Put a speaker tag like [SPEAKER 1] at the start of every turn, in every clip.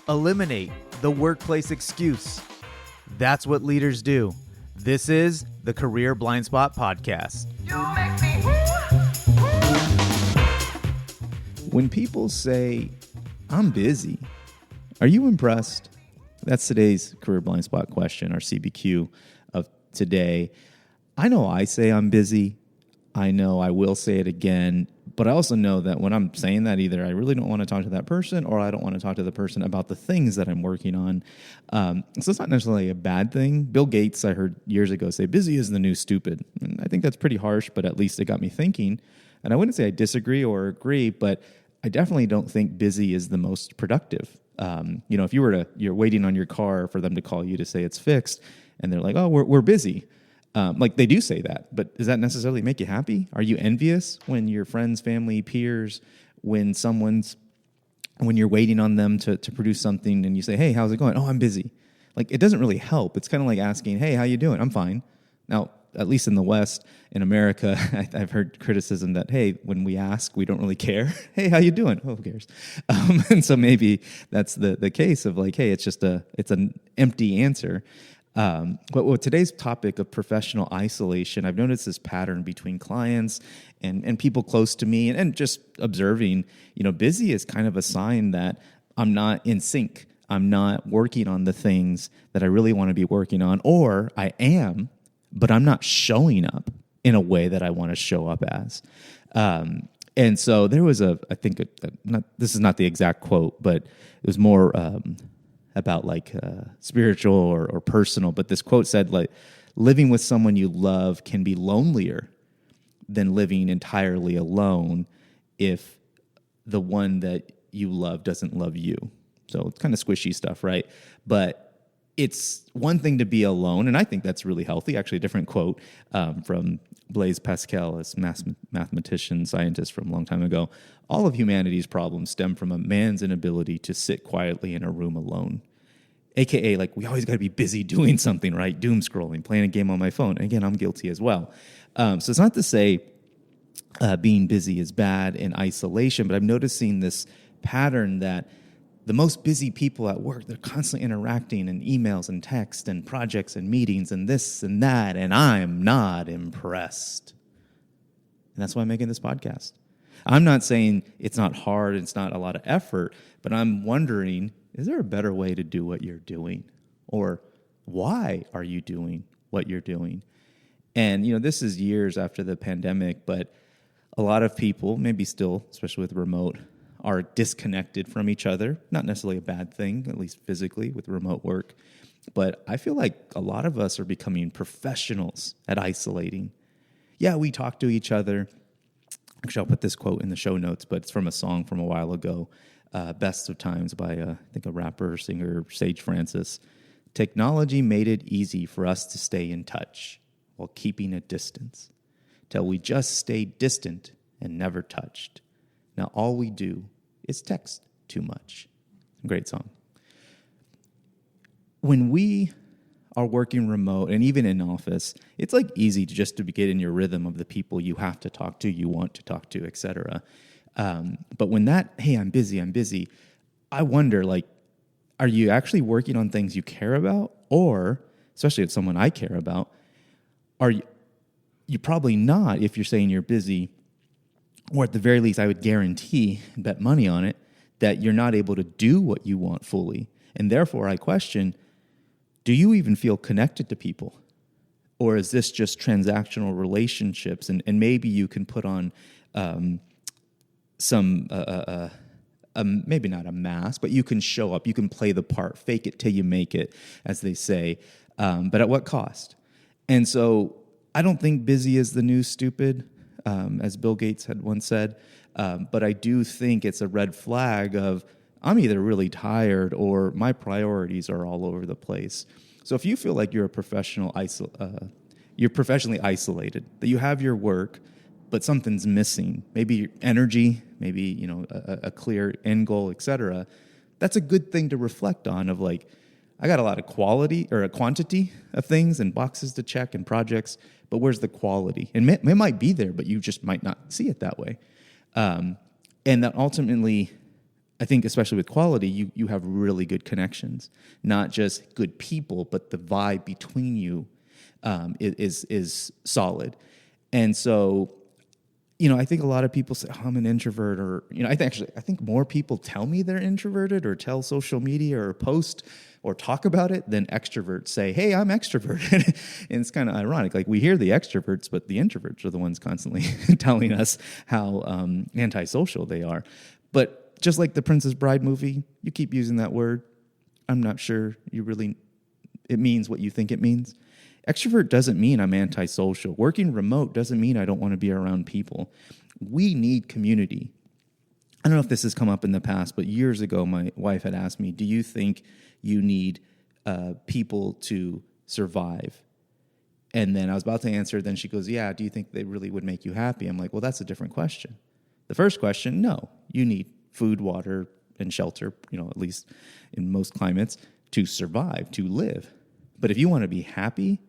[SPEAKER 1] Eliminate the workplace excuse. That's what leaders do. This is the Career Blind Spot Podcast. When people say, I'm busy, are you impressed? That's today's Career Blind Spot question, our CBQ of today. I know I say I'm busy. I know I will say it again. But I also know that when I'm saying that, either I really don't want to talk to that person or I don't want to talk to the person about the things that I'm working on. So it's not necessarily a bad thing. Bill Gates, I heard years ago, say, busy is the new stupid. And I think that's pretty harsh, but at least it got me thinking. And I wouldn't say I disagree or agree, but I definitely don't think busy is the most productive. If you're waiting on your car for them to call you to say it's fixed, and they're like, oh, we're busy. They do say that, but does that necessarily make you happy? Are you envious when your friends, family, peers, when you're waiting on them to produce something and you say, hey, how's it going? Oh, I'm busy. It doesn't really help. It's kind of like asking, hey, how you doing? I'm fine. Now, at least in the West, in America, I've heard criticism that, hey, when we ask, we don't really care. Hey, how you doing? Oh, who cares? And so maybe that's the case of hey, it's an empty answer. But with today's topic of professional isolation, I've noticed this pattern between clients and people close to me and just observing, busy is kind of a sign that I'm not in sync. I'm not working on the things that I really want to be working on, or I am, but I'm not showing up in a way that I want to show up as. And so there was this is not the exact quote, but it was more, about spiritual or personal, but this quote said living with someone you love can be lonelier than living entirely alone if the one that you love doesn't love you. So it's kind of squishy stuff, right? But it's one thing to be alone, and I think that's really healthy. Actually, a different quote from Blaise Pascal, a mathematician, scientist from a long time ago. All of humanity's problems stem from a man's inability to sit quietly in a room alone. AKA, we always got to be busy doing something, right? Doom scrolling, playing a game on my phone. And again, I'm guilty as well. So it's not to say being busy is bad in isolation, but I'm noticing this pattern that the most busy people at work, they're constantly interacting in emails and text and projects and meetings and this and that, and I'm not impressed. And that's why I'm making this podcast. I'm not saying it's not hard, it's not a lot of effort, but I'm wondering, is there a better way to do what you're doing? Or why are you doing what you're doing? And, this is years after the pandemic, but a lot of people, maybe still, especially with remote, are disconnected from each other. Not necessarily a bad thing, at least physically with remote work. But I feel like a lot of us are becoming professionals at isolating. Yeah, we talk to each other. Actually, I'll put this quote in the show notes, but it's from a song from a while ago, Best of Times by, I think, a rapper, singer, Sage Francis. Technology made it easy for us to stay in touch while keeping a distance, till we just stayed distant and never touched. Now all we do is text too much. Great song. When we are working remote and even in office, it's easy to get in your rhythm of the people you have to talk to, you want to talk to, etc. But when hey, I'm busy, I wonder, are you actually working on things you care about? Or, especially if someone I care about, are you probably not if you're saying you're busy, or at the very least, I would guarantee, bet money on it, that you're not able to do what you want fully. And therefore, I question, do you even feel connected to people? Or is this just transactional relationships? And maybe you can put on maybe not a mask, but you can show up, you can play the part, fake it till you make it, as they say, but at what cost? And so I don't think busy is the new stupid, as Bill Gates had once said, but I do think it's a red flag of I'm either really tired or my priorities are all over the place. So if you feel like you're you're professionally isolated, that you have your work, but something's missing, maybe your energy, maybe a clear end goal, etc. That's a good thing to reflect on. Of I got a lot of quality or a quantity of things and boxes to check and projects, but where's the quality? And it might be there, but you just might not see it that way. And that ultimately, I think especially with quality, you have really good connections, not just good people, but the vibe between you is solid. And so, I think a lot of people say, I'm an introvert, or, I think more people tell me they're introverted or tell social media or post or talk about it than extroverts say, hey, I'm extroverted. And it's kind of ironic. Like, we hear the extroverts, but the introverts are the ones constantly telling us how antisocial they are. But just like the Princess Bride movie, you keep using that word. I'm not sure it means what you think it means. Extrovert doesn't mean I'm antisocial. Working remote doesn't mean I don't want to be around people. We need community. I don't know if this has come up in the past, but years ago, my wife had asked me, do you think you need people to survive? And then I was about to answer, then she goes, yeah, do you think they really would make you happy? I'm like, well, that's a different question. The first question, no, you need food, water, and shelter, at least in most climates, to survive, to live. But if you want to be happy,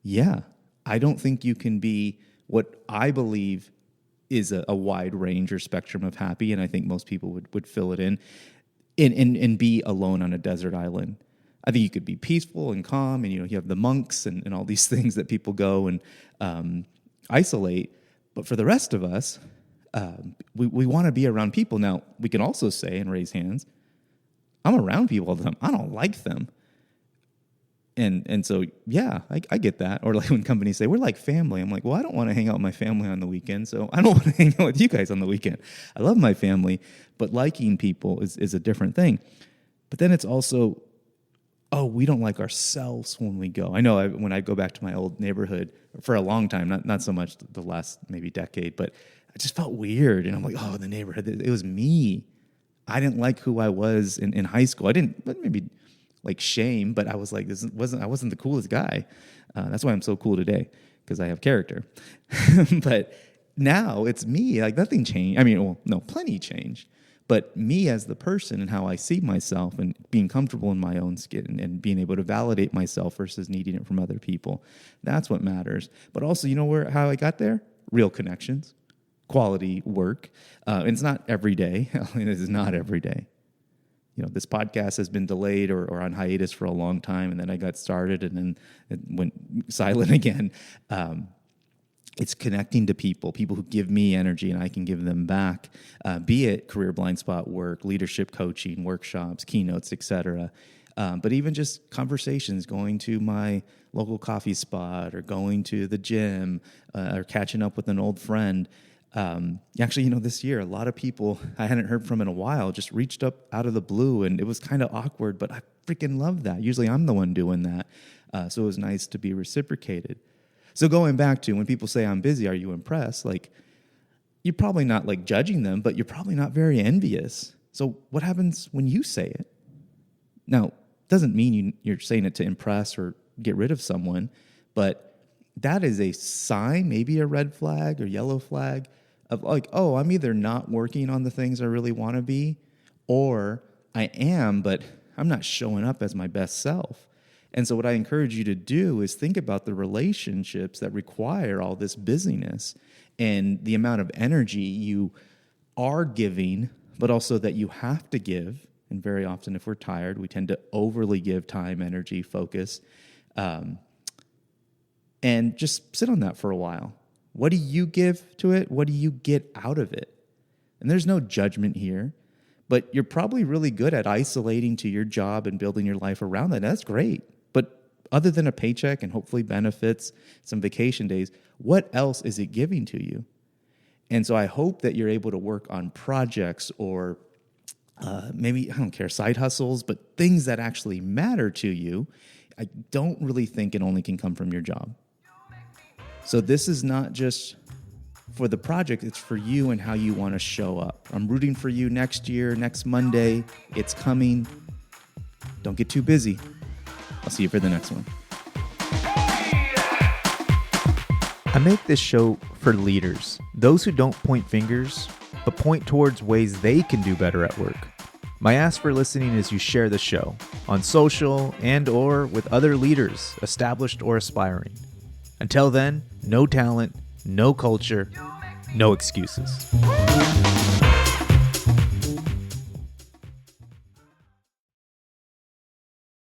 [SPEAKER 1] yeah, I don't think you can be what I believe is a wide range or spectrum of happy, and I think most people would fill it in and be alone on a desert island. I think you could be peaceful and calm, and you have the monks and all these things that people go and isolate. But for the rest of us, we want to be around people. Now, we can also say and raise hands, I'm around people all the time. I don't like them. And so, yeah, I get that. Or like when companies say, we're like family. I'm like, well, I don't want to hang out with my family on the weekend, so I don't want to hang out with you guys on the weekend. I love my family, but liking people is a different thing. But then it's also, we don't like ourselves when we go. I know when I go back to my old neighborhood for a long time, not so much the last maybe decade, but I just felt weird. And I'm like, the neighborhood, it was me. I didn't like who I was in high school. I didn't, maybe like shame, but I was like, I wasn't the coolest guy. That's why I'm so cool today, because I have character. But now it's me. Like, nothing changed. I mean, plenty changed. But me as the person and how I see myself and being comfortable in my own skin and being able to validate myself versus needing it from other people, that's what matters. But also, how I got there? Real connections, quality work. And it's not every day. It is not every day. This podcast has been delayed or on hiatus for a long time, and then I got started, and then it went silent again. It's connecting to people who give me energy, and I can give them back, be it career blind spot work, leadership coaching, workshops, keynotes, etc. But even just conversations, going to my local coffee spot or going to the gym or catching up with an old friend. Actually, this year, a lot of people I hadn't heard from in a while just reached up out of the blue, and it was kind of awkward, but I freaking love that. Usually I'm the one doing that. So it was nice to be reciprocated. So going back to when people say I'm busy, are you impressed? Like, you're probably not like judging them, but you're probably not very envious. So what happens when you say it? Now, doesn't mean you're saying it to impress or get rid of someone, but that is a sign, maybe a red flag or yellow flag of like, I'm either not working on the things I really want to be, or I am, but I'm not showing up as my best self. And so what I encourage you to do is think about the relationships that require all this busyness and the amount of energy you are giving, but also that you have to give. And very often, if we're tired, we tend to overly give time, energy, focus, and just sit on that for a while. What do you give to it? What do you get out of it? And there's no judgment here, but you're probably really good at isolating to your job and building your life around that. That's great. But other than a paycheck and hopefully benefits, some vacation days, what else is it giving to you? And so I hope that you're able to work on projects or maybe, I don't care, side hustles, but things that actually matter to you. I don't really think it only can come from your job. So this is not just for the project, it's for you and how you want to show up. I'm rooting for you next year, next Monday. It's coming. Don't get too busy. I'll see you for the next one. I make this show for leaders, those who don't point fingers, but point towards ways they can do better at work. My ask for listening is you share the show on social and or with other leaders, established or aspiring. Until then, no talent, no culture, no excuses.